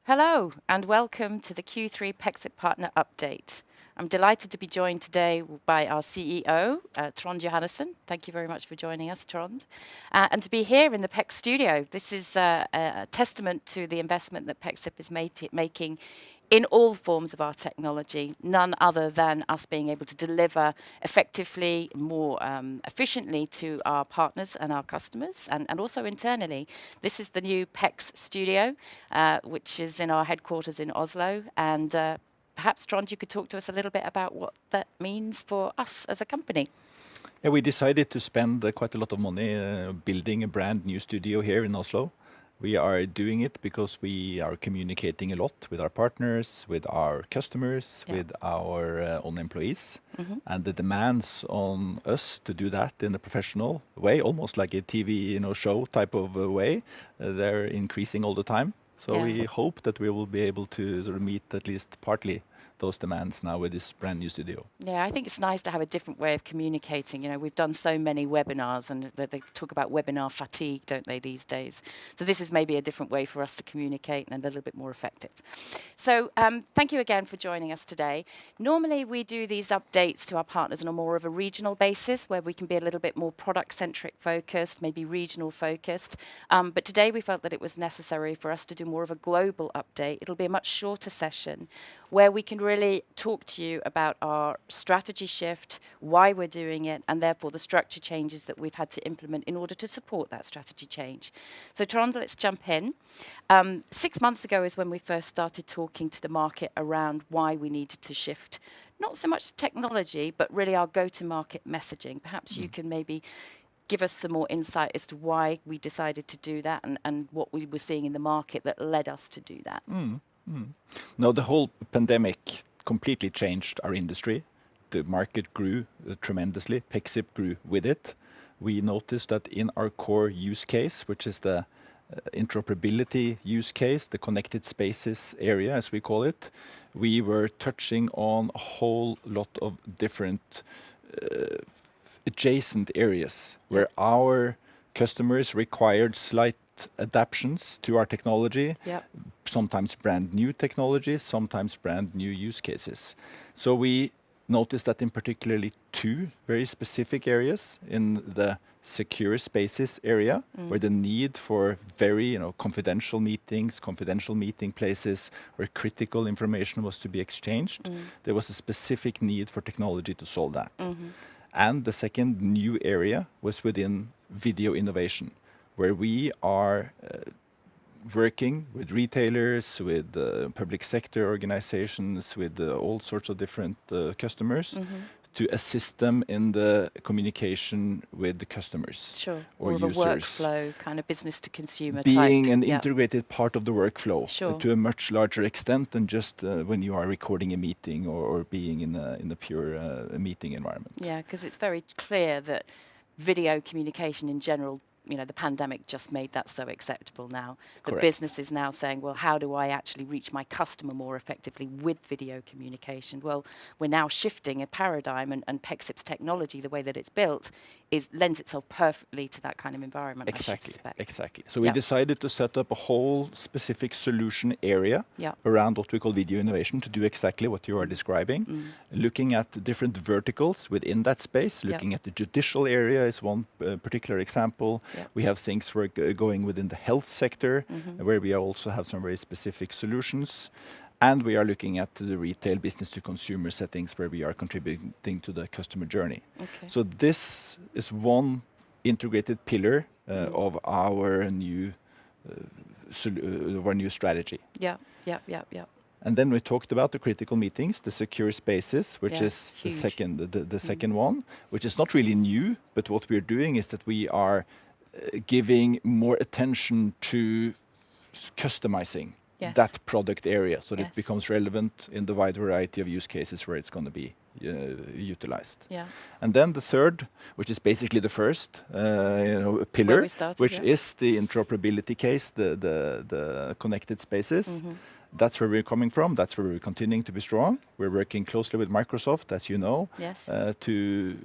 Hello, and welcome to the Q3 Pexip Partner Update. I'm delighted to be joined today by our CEO, Trond Johannessen. Thank you very much for joining us, Trond. And to be here in the PEX studio. This is a testament to the investment that Pexip is making in all forms of our technology, none other than us being able to deliver effectively, more efficiently to our partners and our customers, and also internally. This is the new PEX studio, which is in our headquarters in Oslo. And perhaps, Trond, you could talk to us a little bit about what that means for us as a company. Yeah, we decided to spend quite a lot of money building a brand new studio here in Oslo. We are doing it because we are communicating a lot with our partners, with our customers, Yeah. with our own employees. Hmm. And the demands on us to do that in a professional way, almost like a TV, show type of way, they're increasing all the time. So Yeah. we hope that we will be able to sort of meet at least partly those demands now with this brand new studio. Yeah, I think it's nice to have a different way of communicating. You know, we've done so many webinars, and they talk about webinar fatigue, don't they, these days? So this is maybe a different way for us to communicate and a little bit more effective. So thank you again for joining us today. Normally we do these updates to our partners on a more of a regional basis, where we can be a little bit more product-centric focused, maybe regional focused. But today we felt that it was necessary for us to do more of a global update. It'll be a much shorter session where we can really talk to you about our strategy shift, why we're doing it, and therefore the structure changes that we've had to implement in order to support that strategy change. So Trond, let's jump in. 6 months ago is when we first started talking to the market around why we needed to shift, not so much technology, but really our go-to-market messaging. Perhaps you can maybe give us some more insight as to why we decided to do that, and what we were seeing in the market that led us to do that. No, the whole pandemic completely changed our industry. The market grew tremendously. Pexip grew with it. We noticed that in our core use case, which is the interoperability use case, the connected spaces area, as we call it, we were touching on a whole lot of different adjacent areas where our customers required slight adaptations to our technology, Yeah. sometimes brand new technologies, sometimes brand new use cases. So we noticed that in particularly two very specific areas in the secure spaces area, where the need for very confidential meetings, confidential meeting places where critical information was to be exchanged, there was a specific need for technology to solve that. And the second new area was within video innovation, where we are working with retailers, with public sector organizations, with all sorts of different customers to assist them in the communication with the customers Sure. or More of a users. workflow, kind of business to consumer Being type. an Yeah. integrated part of the workflow Sure. to a much larger extent than just when you are recording a meeting or being in a pure meeting environment. Yeah, because it's very clear that video communication in general, the pandemic just made that so acceptable now. The Correct. business is now saying, well, how do I actually reach my customer more effectively with video communication? Well, we're now shifting a paradigm, and Pexip's technology, the way that it's built, lends itself perfectly to that kind of environment, I should suspect. Exactly. So we decided to set up a whole specific solution area around what we call video innovation to do exactly what you are describing. Looking at the different verticals within that space, looking at the judicial area is one particular example. We have things going within the health sector, where we also have some very specific solutions. And we are looking at the retail business to consumer settings where we are contributing to the customer journey. Okay. So this is one integrated pillar of our new strategy. Yeah. And then we talked about the critical meetings, the secure spaces, which Yeah, is the huge. second one, which is not really new, but what we're doing is that we are giving more attention to customizing that product area so that it becomes relevant in the wide variety of use cases where it's going to be utilized. Yeah. And then the third, which is basically the first pillar, which is the interoperability case, the connected spaces. That's where we're coming from. That's where we're continuing to be strong. We're working closely with Microsoft, as you know, to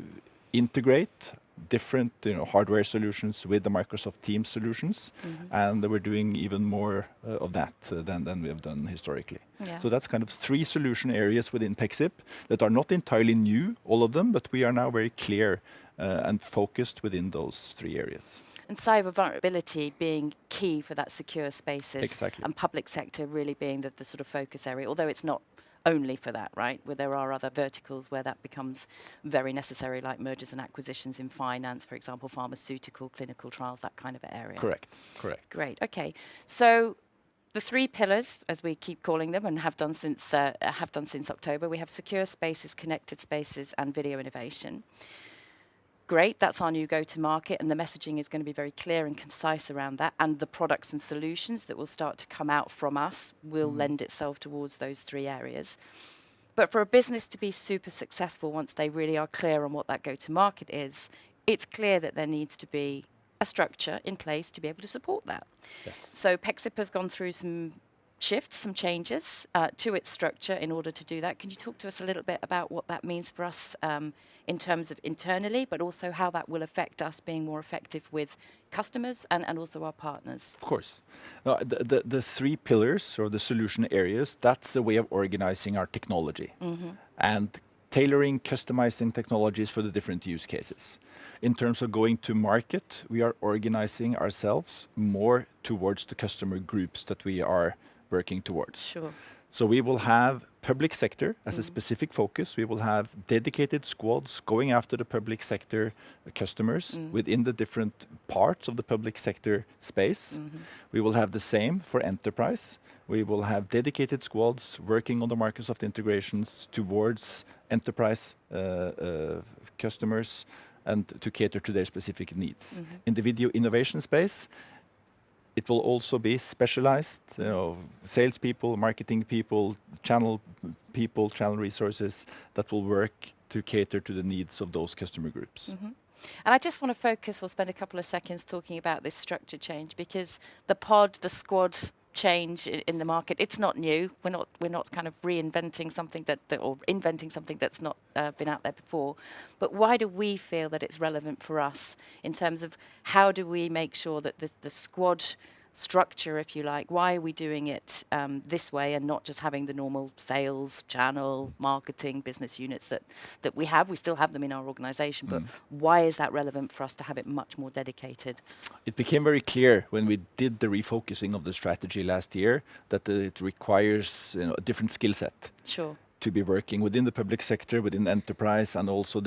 integrate different hardware solutions with the Microsoft Teams solutions. And we're doing even more of that than we have done historically. So that's kind of 3 solution areas within Pexip that are not entirely new, all of them, but we are now very clear and focused within those 3 areas. And cyber vulnerability being key for that secure spaces. Exactly. And public sector really being the sort of focus area, although it's not only for that, right? Where there are other verticals where that becomes very necessary, like mergers and acquisitions in finance, for example, pharmaceutical, clinical trials, that kind of area. Correct. Great, okay. So the 3 pillars, as we keep calling them and have done since October, we have secure spaces, connected spaces, and video innovation. great, that's our new go-to-market, and the messaging is going to be very clear and concise around that, and the products and solutions that will start to come out from us will lend itself towards those three areas. But for a business to be super successful, once they really are clear on what that go-to-market is, it's clear that there needs to be a structure in place to be able to support that. Yes. So Pexip has gone through some shifts, some changes to its structure in order to do that. Can you talk to us a little bit about what that means for us in terms of internally, but also how that will affect us being more effective with customers and also our partners? Of course. The three pillars or the solution areas, that's a way of organizing our technology and tailoring, customizing technologies for the different use cases. In terms of going to market, we are organizing ourselves more towards the customer groups that we are working towards. Sure. So we will have public sector as a specific focus. We will have dedicated squads going after the public sector customers within the different parts of the public sector space. We will have the same for enterprise. We will have dedicated squads working on the Microsoft integrations towards enterprise customers and to cater to their specific needs. In the video innovation space, it will also be specialized, salespeople, marketing people, channel resources that will work to cater to the needs of those customer groups. And I just want to focus or spend a couple of seconds talking about this structure change, because the squad change in the market, it's not new. We're not kind of reinventing something or inventing something that's not been out there before. But why do we feel that it's relevant for us in terms of how do we make sure that the squad structure, if you like, why are we doing it this way and not just having the normal sales, channel, marketing, business units that we have? We still have them in our organization, but why is that relevant for us to have it much more dedicated? It became very clear when we did the refocusing of the strategy last year that it requires a different skill set. Sure. To be working within the public sector, within enterprise, and also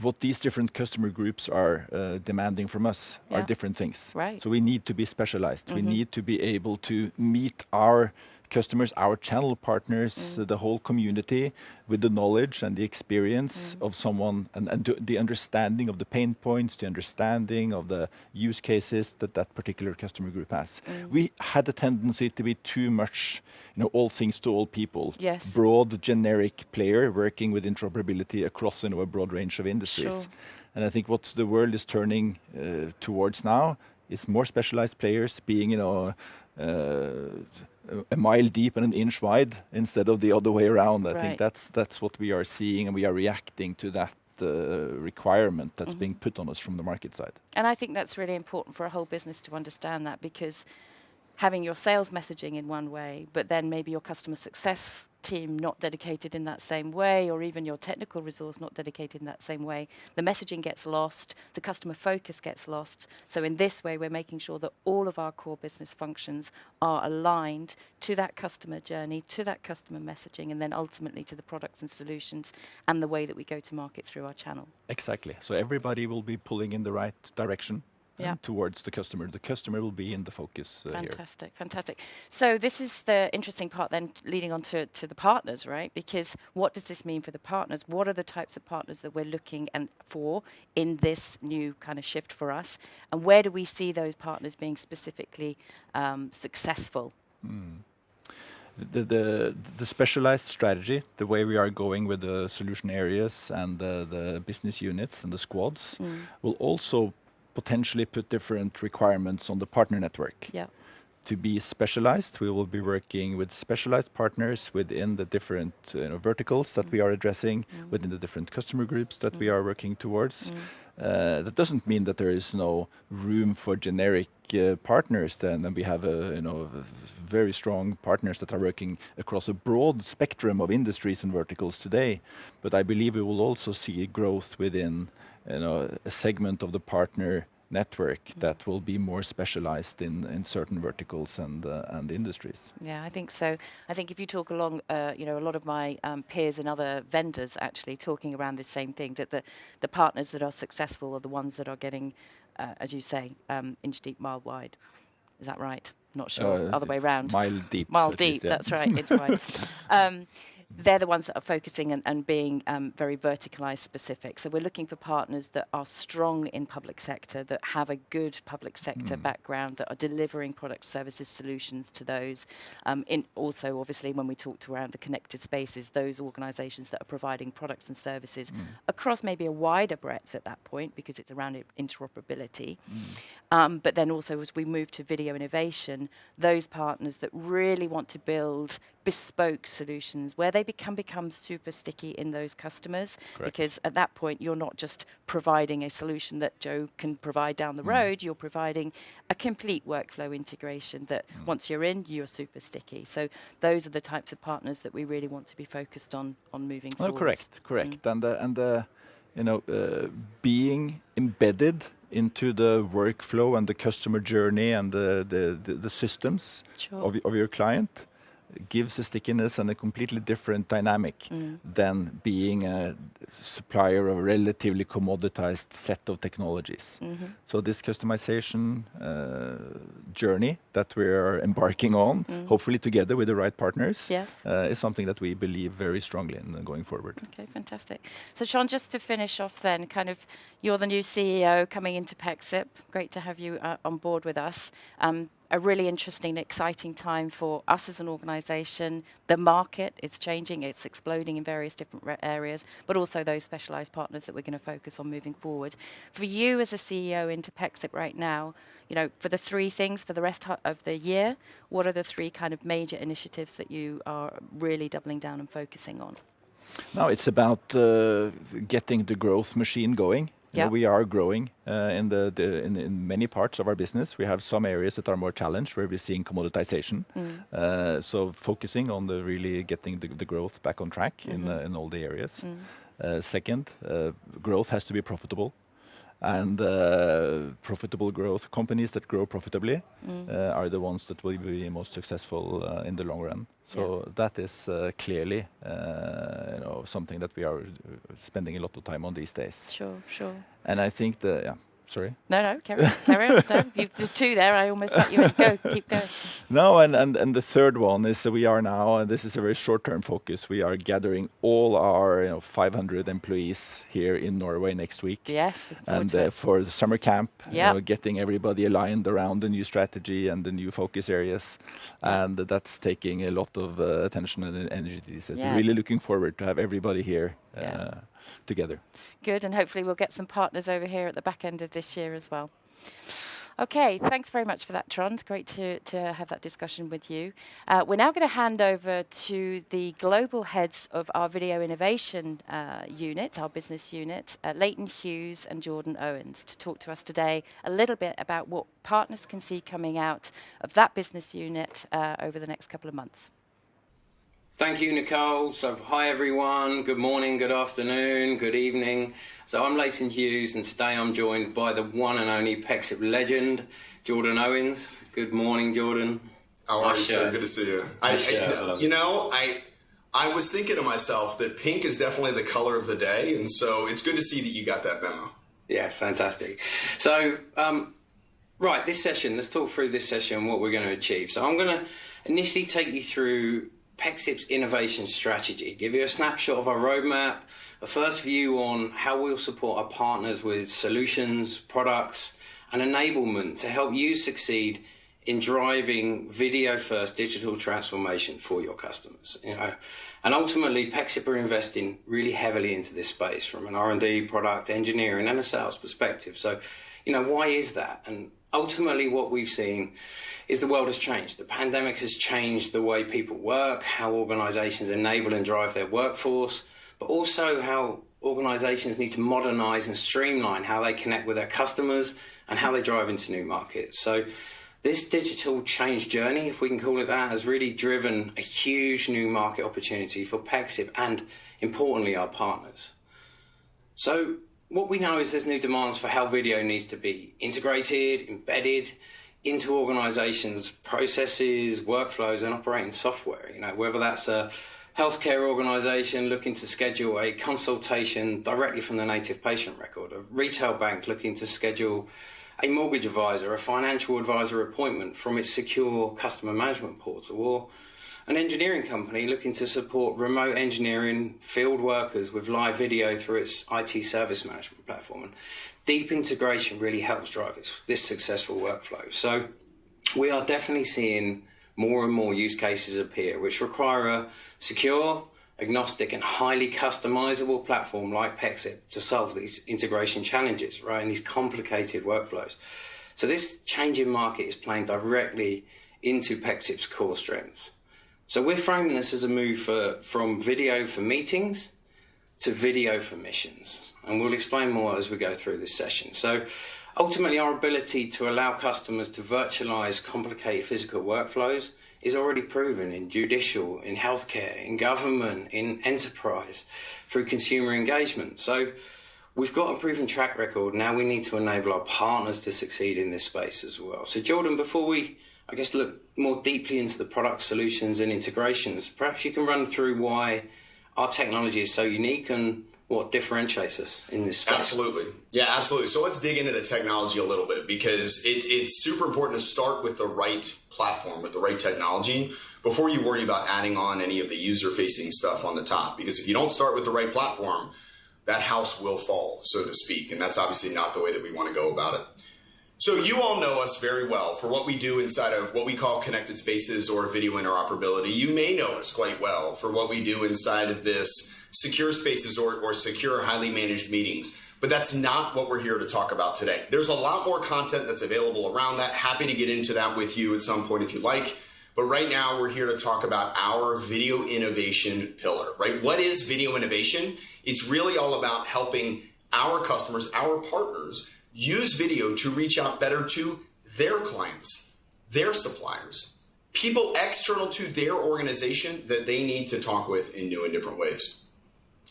what these different customer groups are demanding from us are different things. Right. So we need to be specialized. We need to be able to meet our customers, our channel partners, the whole community with the knowledge and the experience of someone and the understanding of the pain points, the understanding of the use cases that particular customer group has. We had a tendency to be too much, all things to all people. Yes. Broad, generic player working with interoperability across a broad range of industries. Sure. And I think what the world is turning towards now is more specialized players being, a mile deep and an inch wide instead of the other way around. I think that's what we are seeing, and we are reacting to that requirement that's being put on us from the market side. And I think that's really important for a whole business to understand that, because having your sales messaging in one way, but then maybe your customer success team not dedicated in that same way, or even your technical resource not dedicated in that same way, the messaging gets lost, the customer focus gets lost. So in this way, we're making sure that all of our core business functions are aligned to that customer journey, to that customer messaging, and then ultimately to the products and solutions and the way that we go to market through our channel. Exactly. So everybody will be pulling in the right direction. Towards the customer. The customer will be in the focus here. Fantastic, fantastic. So this is the interesting part then, leading on to the partners, right? Because what does this mean for the partners? What are the types of partners that we're looking for in this new kind of shift for us? And where do we see those partners being specifically successful? The specialized strategy, the way we are going with the solution areas and the business units and the squads will also potentially put different requirements on the partner network. Yeah. To be specialized, we will be working with specialized partners within the different verticals that we are addressing, within the different customer groups that we are working towards. That doesn't mean that there is no room for generic partners. Then we have very strong partners that are working across a broad spectrum of industries and verticals today. But I believe we will also see growth within a segment of the partner network that will be more specialized in certain verticals and industries. Yeah, I think so. I think if you talk along, a lot of my peers and other vendors actually talking around this same thing, that the partners that are successful are the ones that are getting, as you say, inch deep, mile wide. Is that right? Not sure. Other way around. Mile deep. Mile deep, that's right. Inch wide. they're the ones that are focusing and being very verticalized specific. So we're looking for partners that are strong in public sector, that have a good public sector background, that are delivering products, services, solutions to those. In also, obviously, when we talked around the connected spaces, those organizations that are providing products and services across maybe a wider breadth at that point, because it's around interoperability. But then also, as we move to video innovation, those partners that really want to build bespoke solutions where they can become super sticky in those customers. Correct. Because at that point, you're not just providing a solution that Joe can provide down the road, you're providing a complete workflow integration that once you're in, you're super sticky. So those are the types of partners that we really want to be focused on moving forward. Correct. Being embedded into the workflow and the customer journey and the systems Sure. of your client gives a stickiness and a completely different dynamic than being a supplier of a relatively commoditized set of technologies. So this customization journey that we are embarking on, hopefully together with the right partners, Yes. is something that we believe very strongly in going forward. Okay, fantastic. So Sean, just to finish off then, kind of, you're the new CEO coming into Pexip. Great to have you on board with us. A really interesting, exciting time for us as an organization. The market, it's changing, it's exploding in various different areas, but also those specialized partners that we're going to focus on moving forward. For you as a CEO into Pexip right now, for the three things for the rest of the year, what are the three kind of major initiatives that you are really doubling down and focusing on? Now it's about getting the growth machine going. We are growing in many parts of our business. We have some areas that are more challenged where we're seeing commoditization. So focusing on really getting the growth back on track in all the areas. Second, growth has to be profitable. And profitable growth, companies that grow profitably are the ones that will be most successful in the long run. So that is clearly something that we are spending a lot of time on these days. Sure. And I think sorry? No, carry on. No, the two there, I almost got you in. Keep going. No, and the third one is that we are now, and this is a very short-term focus, we are gathering all our 500 employees here in Norway next week. Yes, and for the summer camp, getting everybody aligned around the new strategy and the new focus areas. And that's taking a lot of attention and energy. We're really looking forward to have everybody here together. Good, and hopefully we'll get some partners over here at the back end of this year as well. Okay, thanks very much for that, Trond. Great to have that discussion with you. We're now going to hand over to the global heads of our video innovation unit, our business unit, Leighton Hughes and Jordan Owens, to talk to us today a little bit about what partners can see coming out of that business unit over the next couple of months. Thank you, Nicole. So, hi everyone. Good morning, good afternoon, good evening. So, I'm Leighton Hughes, and today I'm joined by the one and only Pexip legend, Jordan Owens. Good morning, Jordan. How are you, sir? Good to see you. I was thinking to myself that pink is definitely the color of the day, and so it's good to see that you got that memo. Yeah, fantastic. So, right, this session, let's talk through this session, what we're going to achieve. So, I'm going to initially take you through Pexip's innovation strategy, give you a snapshot of our roadmap, a first view on how we'll support our partners with solutions, products, and enablement to help you succeed in driving video-first digital transformation for your customers. And ultimately, Pexip are investing really heavily into this space from an R&D, product, engineering, and a sales perspective. So, why is that? And ultimately, what we've seen is the world has changed. The pandemic has changed the way people work, how organizations enable and drive their workforce, but also how organizations need to modernize and streamline how they connect with their customers and how they drive into new markets. So this digital change journey, if we can call it that, has really driven a huge new market opportunity for Pexip and, importantly, our partners. So what we know is there's new demands for how video needs to be integrated, embedded into organizations' processes, workflows, and operating software. Whether that's a healthcare organization looking to schedule a consultation directly from the native patient record, a retail bank looking to schedule a mortgage advisor, a financial advisor appointment from its secure customer management portal, or an engineering company looking to support remote engineering field workers with live video through its IT service management platform. And deep integration really helps drive this successful workflow. So we are definitely seeing more and more use cases appear which require a secure, agnostic and highly customizable platform like Pexip to solve these integration challenges, right, in these complicated workflows. So this changing market is playing directly into Pexip's core strengths. So we're framing this as a move from video for meetings to video for missions. And we'll explain more as we go through this session. So ultimately, our ability to allow customers to virtualize complicated physical workflows is already proven in judicial, in healthcare, in government, in enterprise, through consumer engagement. So we've got a proven track record. Now we need to enable our partners to succeed in this space as well. So Jordan, before we, I guess, look more deeply into the product solutions and integrations, perhaps you can run through why our technology is so unique and what differentiates us in this space. Absolutely. Yeah, absolutely. So let's dig into the technology a little bit, because it's super important to start with the right platform, with the right technology, before you worry about adding on any of the user-facing stuff on the top. Because if you don't start with the right platform, that house will fall, so to speak. And that's obviously not the way that we want to go about it. So you all know us very well for what we do inside of what we call connected spaces or video interoperability. You may know us quite well for what we do inside of this secure spaces or secure highly managed meetings. But that's not what we're here to talk about today. There's a lot more content that's available around that. Happy to get into that with you at some point if you like. But right now we're here to talk about our video innovation pillar, right? What is video innovation? It's really all about helping our customers, our partners, use video to reach out better to their clients, their suppliers, people external to their organization that they need to talk with in new and different ways.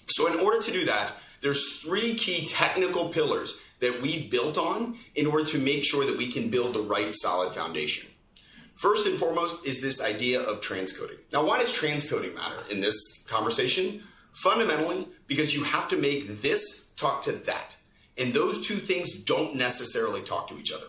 So in order to do that, there's three key technical pillars that we built on in order to make sure that we can build the right solid foundation. First and foremost is this idea of transcoding. Now, why does transcoding matter in this conversation? Fundamentally, because you have to make this talk to that. And those two things don't necessarily talk to each other.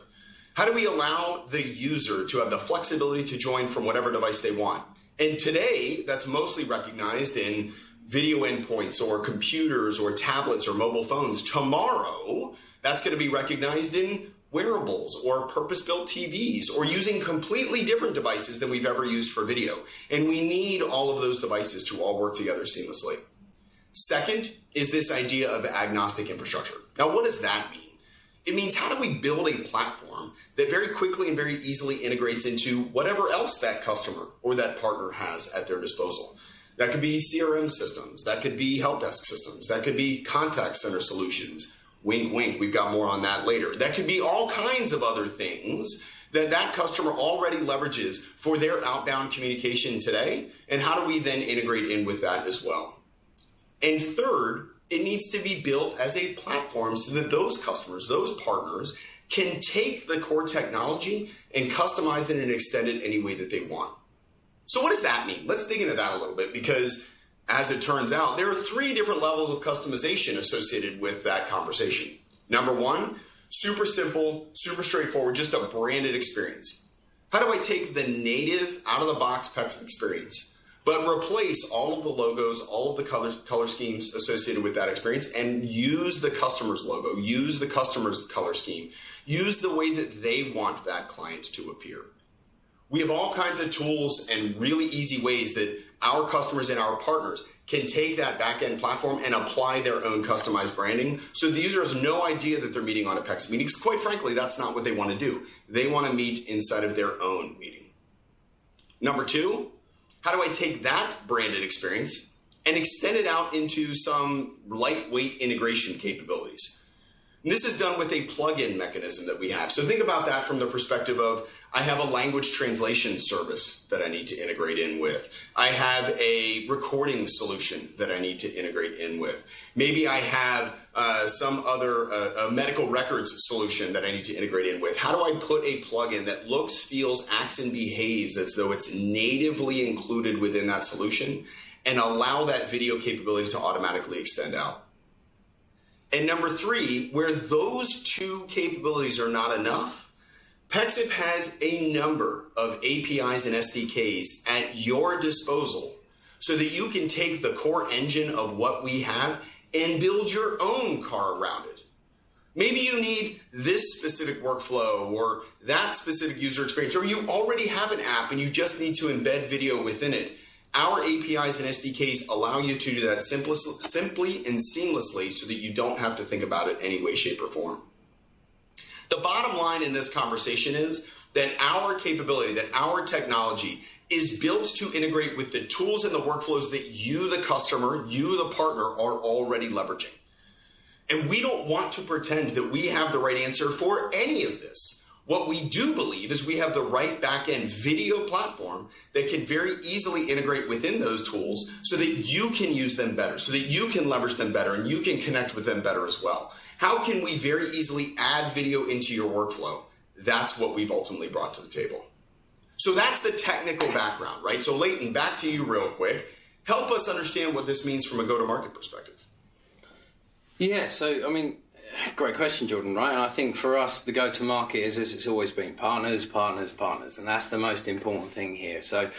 How do we allow the user to have the flexibility to join from whatever device they want? And today, that's mostly recognized in video endpoints or computers or tablets or mobile phones. Tomorrow, that's going to be recognized in wearables or purpose-built TVs or using completely different devices than we've ever used for video. And we need all of those devices to all work together seamlessly. Second is this idea of agnostic infrastructure. Now, what does that mean? It means how do we build a platform that very quickly and very easily integrates into whatever else that customer or that partner has at their disposal. That could be CRM systems, that could be help desk systems, that could be contact center solutions. Wink, wink, we've got more on that later. That could be all kinds of other things that that customer already leverages for their outbound communication today. And how do we then integrate in with that as well? And third, it needs to be built as a platform so that those customers, those partners, can take the core technology and customize it and extend it any way that they want. So what does that mean? Let's dig into that a little bit, because as it turns out, there are three different levels of customization associated with that conversation. Number one, super simple, super straightforward, just a branded experience. How do I take the native out-of-the-box Pexip experience, but replace all of the logos, all of the color schemes associated with that experience, and use the customer's logo, use the customer's color scheme, use the way that they want that client to appear. We have all kinds of tools and really easy ways that our customers and our partners can take that back-end platform and apply their own customized branding. So the user has no idea that they're meeting on a Pexip meeting, because quite frankly, that's not what they want to do. They want to meet inside of their own meeting. Number two, how do I take that branded experience and extend it out into some lightweight integration capabilities? And this is done with a plug-in mechanism that we have. So think about that from the perspective of, I have a language translation service that I need to integrate in with. I have a recording solution that I need to integrate in with. Maybe I have some other medical records solution that I need to integrate in with. How do I put a plugin that looks, feels, acts, and behaves as though it's natively included within that solution and allow that video capability to automatically extend out? And number three, where those two capabilities are not enough, Pexip has a number of APIs and SDKs at your disposal so that you can take the core engine of what we have and build your own car around it. Maybe you need this specific workflow or that specific user experience, or you already have an app and you just need to embed video within it. Our APIs and SDKs allow you to do that simply and seamlessly so that you don't have to think about it any way, shape, or form. The bottom line in this conversation is that our capability, that our technology is built to integrate with the tools and the workflows that you, the customer, you, the partner, are already leveraging. And we don't want to pretend that we have the right answer for any of this. What we do believe is we have the right back-end video platform that can very easily integrate within those tools so that you can use them better, so that you can leverage them better, and you can connect with them better as well. How can we very easily add video into your workflow? That's what we've ultimately brought to the table. So that's the technical background, right? So Leighton, back to you real quick. Help us understand what this means from a go-to-market perspective. Yeah, so, I mean, great question, Jordan, right? And I think for us, the go-to-market is, as it's always been, partners, partners, partners. And that's the most important thing here. So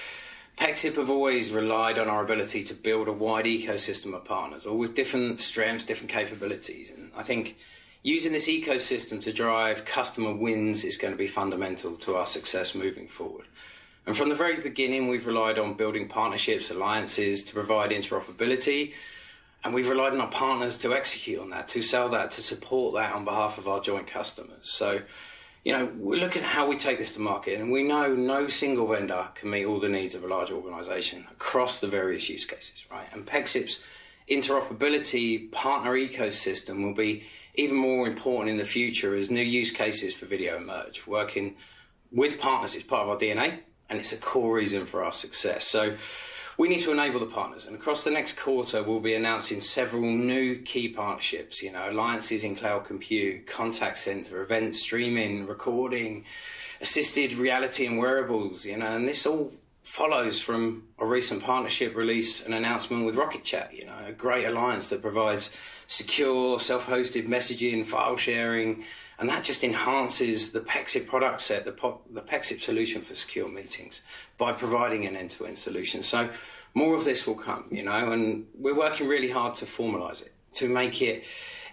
Pexip have always relied on our ability to build a wide ecosystem of partners, all with different strengths, different capabilities. And I think using this ecosystem to drive customer wins is going to be fundamental to our success moving forward. And from the very beginning, we've relied on building partnerships, alliances to provide interoperability. And we've relied on our partners to execute on that, to sell that, to support that on behalf of our joint customers. So, you know, we look at how we take this to market, and we know no single vendor can meet all the needs of a large organization across the various use cases, right? And Pexip's interoperability partner ecosystem will be even more important in the future as new use cases for video emerge. Working with partners is part of our DNA, and it's a core reason for our success. So we need to enable the partners, and across the next quarter, we'll be announcing several new key partnerships, you know, alliances in cloud compute, contact center, event streaming, recording, assisted reality and wearables, you know, and this all follows from a recent partnership release and announcement with Rocket Chat, you know, a great alliance that provides secure, self-hosted messaging, file sharing, and that just enhances the Pexip product set, the Pexip solution for secure meetings by providing an end-to-end solution. So more of this will come, you know, and we're working really hard to formalize it, to make it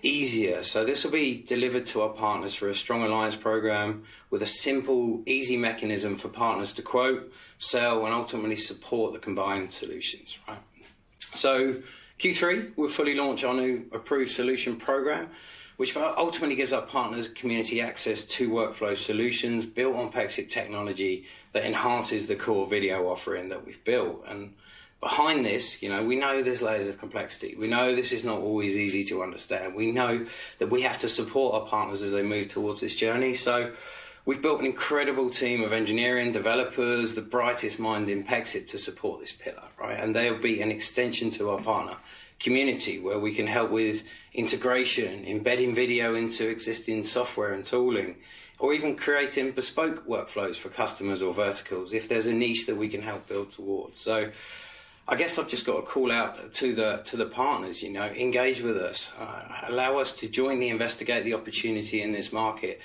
easier. So this will be delivered to our partners through a strong alliance program with a simple, easy mechanism for partners to quote, sell, and ultimately support the combined solutions, right? So Q3, we'll fully launch our new approved solution program, which ultimately gives our partners community access to workflow solutions built on Pexip technology that enhances the core video offering that we've built. And behind this, you know, we know there's layers of complexity. We know this is not always easy to understand. We know that we have to support our partners as they move towards this journey. So we've built an incredible team of engineering, developers, the brightest mind in Pexip to support this pillar, right? And they'll be an extension to our partner community where we can help with integration, embedding video into existing software and tooling, or even creating bespoke workflows for customers or verticals if there's a niche that we can help build towards. So I guess I've just got to call out to the partners, you know, engage with us, allow us to jointly investigate the opportunity in this market,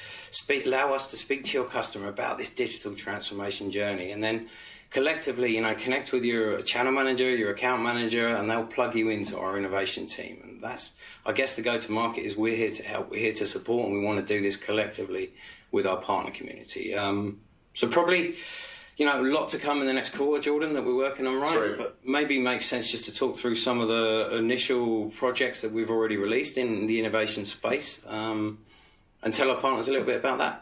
allow us to speak to your customer about this digital transformation journey, and then collectively, you know, connect with your channel manager, your account manager, and they'll plug you into our innovation team. And that's, I guess, the go-to-market is we're here to help, we're here to support, and we want to do this collectively with our partner community. So probably, you know, a lot to come in the next quarter, Jordan, that we're working on, right? But maybe makes sense just to talk through some of the initial projects that we've already released in the innovation space, and tell our partners a little bit about that.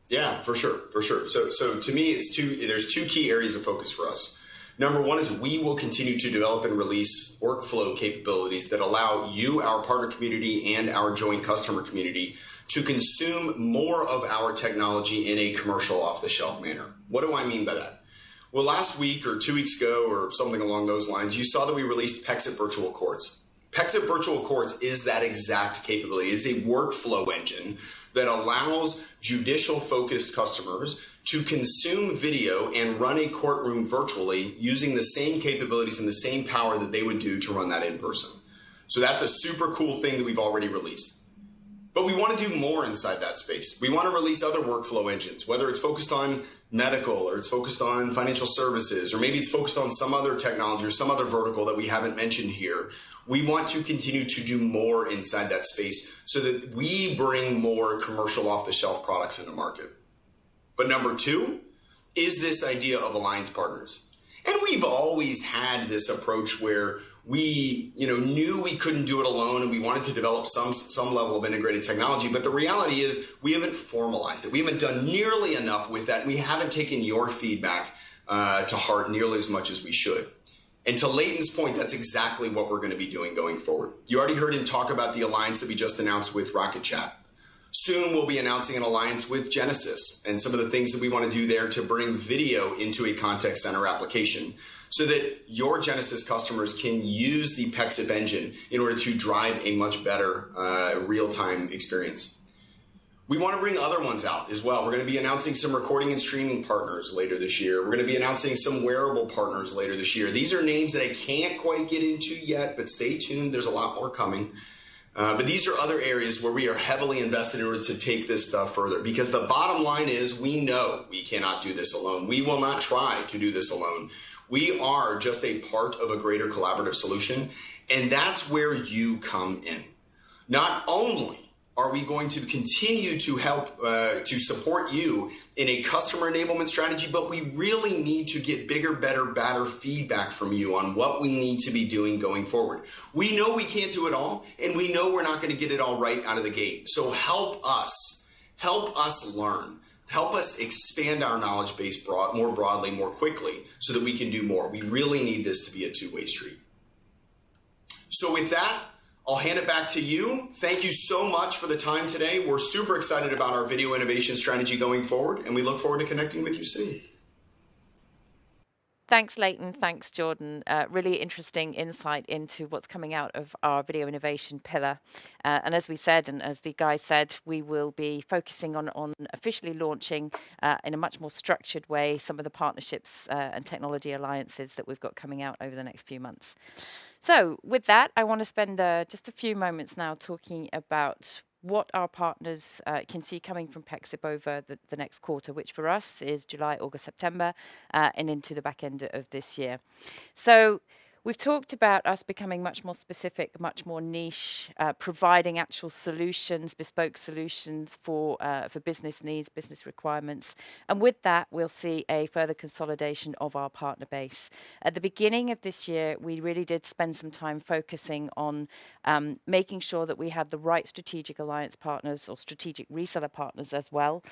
Yeah, for sure. So to me, there's two key areas of focus for us. Number one is we will continue to develop and release workflow capabilities that allow you, our partner community, and our joint customer community to consume more of our technology in a commercial off-the-shelf manner. What do I mean by that? Well, last week or 2 weeks ago or something along those lines, you saw that we released Pexip Virtual Courts. Pexip Virtual Courts is that exact capability. It is a workflow engine that allows judicial-focused customers to consume video and run a courtroom virtually using the same capabilities and the same power that they would do to run that in person. So that's a super cool thing that we've already released. But we want to do more inside that space. We want to release other workflow engines, whether it's focused on medical or it's focused on financial services, or maybe it's focused on some other technology or some other vertical that we haven't mentioned here. We want to continue to do more inside that space so that we bring more commercial off-the-shelf products in the market. But number two is this idea of alliance partners. And we've always had this approach where we knew we couldn't do it alone and we wanted to develop some level of integrated technology. But the reality is we haven't formalized it. We haven't done nearly enough with that. We haven't taken your feedback to heart nearly as much as we should. And to Leighton's point, that's exactly what we're going to be doing going forward. You already heard him talk about the alliance that we just announced with Rocket Chat. Soon we'll be announcing an alliance with Genesys and some of the things that we want to do there to bring video into a contact center application so that your Genesys customers can use the Pexip engine in order to drive a much better real-time experience. We want to bring other ones out as well. We're going to be announcing some recording and streaming partners later this year. We're going to be announcing some wearable partners later this year. These are names that I can't quite get into yet, but stay tuned. There's a lot more coming. But these are other areas where we are heavily invested in order to take this stuff further, because the bottom line is we know we cannot do this alone. We will not try to do this alone. We are just a part of a greater collaborative solution, and that's where you come in. Not only are we going to continue to help to support you in a customer enablement strategy, but we really need to get bigger, better, badder feedback from you on what we need to be doing going forward. We know we can't do it all, and we know we're not going to get it all right out of the gate. So help us learn. Help us expand our knowledge base more broadly, more quickly, so that we can do more. We really need this to be a two-way street. So with that, I'll hand it back to you. Thank you so much for the time today. We're super excited about our video innovation strategy going forward, and we look forward to connecting with you soon. Thanks, Leighton. Thanks, Jordan. Really interesting insight into what's coming out of our video innovation pillar. And as we said, and as the guys said, we will be focusing on officially launching in a much more structured way some of the partnerships and technology alliances that we've got coming out over the next few months. So with that, I want to spend just a few moments now talking about what our partners can see coming from Pexip over the next quarter, which for us is July, August, September, and into the back end of this year. So we've talked about us becoming much more specific, much more niche, providing actual solutions, bespoke solutions for business needs, business requirements. And with that, we'll see a further consolidation of our partner base. At the beginning of this year, we really did spend some time focusing on making sure that we had the right strategic alliance partners or strategic reseller partners as well.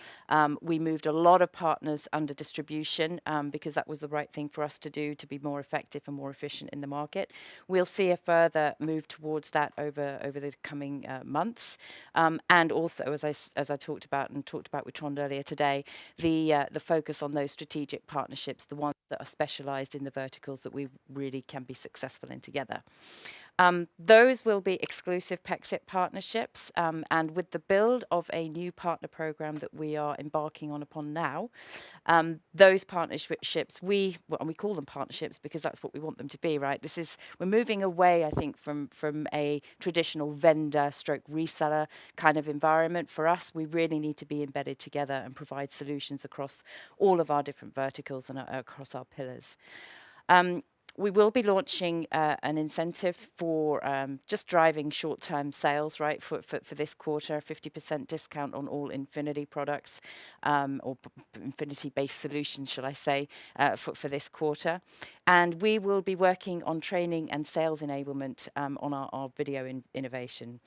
We moved a lot of partners under distribution because that was the right thing for us to do to be more effective and more efficient in the market. We'll see a further move towards that over the coming months, and also as I talked about with Trond earlier today, the focus on those strategic partnerships, the ones that are specialized in the verticals that we really can be successful in together. Those will be exclusive Pexip partnerships, and with the build of a new partner program that we are embarking upon now, those partnerships, we call them partnerships because that's what we want them to be, right? We're moving away, I think, from a traditional vendor/reseller kind of environment. For us, we really need to be embedded together and provide solutions across all of our different verticals and across our pillars. We will be launching an incentive for just driving short-term sales, right, for this quarter, 50% discount on all Infinity products, or Infinity-based solutions, shall I say, for this quarter. And we will be working on training and sales enablement on our video innovation.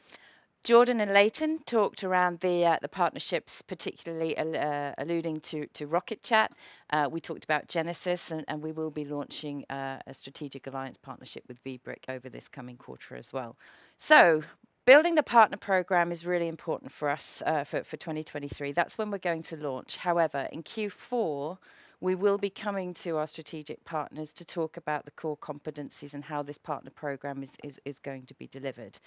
Jordan and Leighton talked around the partnerships, particularly alluding to Rocket Chat. We talked about Genesys, and we will be launching a strategic alliance partnership with vBrick over this coming quarter as well. So building the partner program is really important for us for 2023. That's when we're going to launch. However, in Q4, we will be coming to our strategic partners to talk about the core competencies and how this partner program is going to be delivered.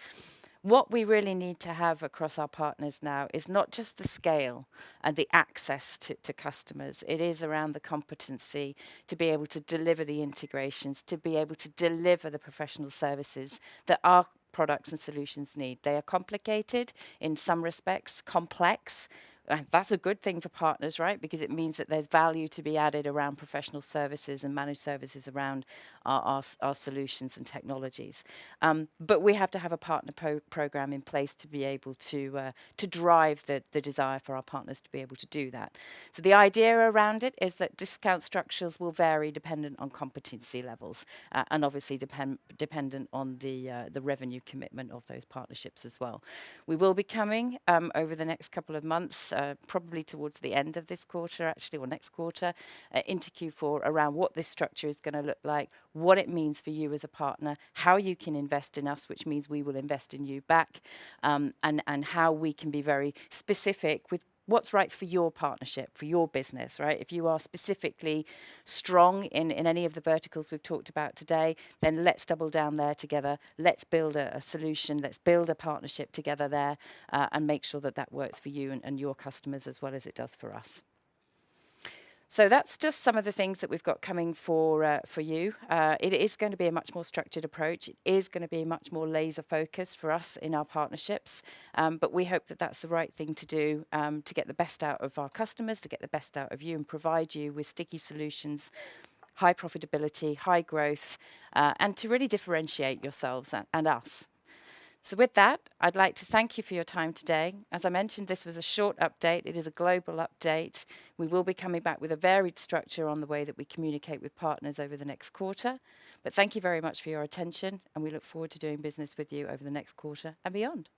What we really need to have across our partners now is not just the scale and the access to customers. It is around the competency to be able to deliver the integrations, to be able to deliver the professional services that our products and solutions need. They are complicated in some respects, complex. That's a good thing for partners, right? Because it means that there's value to be added around professional services and managed services around our solutions and technologies. But we have to have a partner program in place to be able to drive the desire for our partners to be able to do that. So the idea around it is that discount structures will vary dependent on competency levels and obviously dependent on the revenue commitment of those partnerships as well. We will be coming over the next couple of months, probably towards the end of this quarter, actually, or next quarter, into Q4 around what this structure is going to look like, what it means for you as a partner, how you can invest in us, which means we will invest in you back, and how we can be very specific with what's right for your partnership, for your business, right? If you are specifically strong in any of the verticals we've talked about today, then let's double down there together. Let's build a solution. Let's build a partnership together there and make sure that that works for you and your customers as well as it does for us. So that's just some of the things that we've got coming for you. It is going to be a much more structured approach. It is going to be much more laser focused for us in our partnerships. But we hope that that's the right thing to do to get the best out of our customers, to get the best out of you and provide you with sticky solutions, high profitability, high growth, and to really differentiate yourselves and us. So with that, I'd like to thank you for your time today. As I mentioned, this was a short update. It is a global update. We will be coming back with a varied structure on the way that we communicate with partners over the next quarter. But thank you very much for your attention, and we look forward to doing business with you over the next quarter and beyond.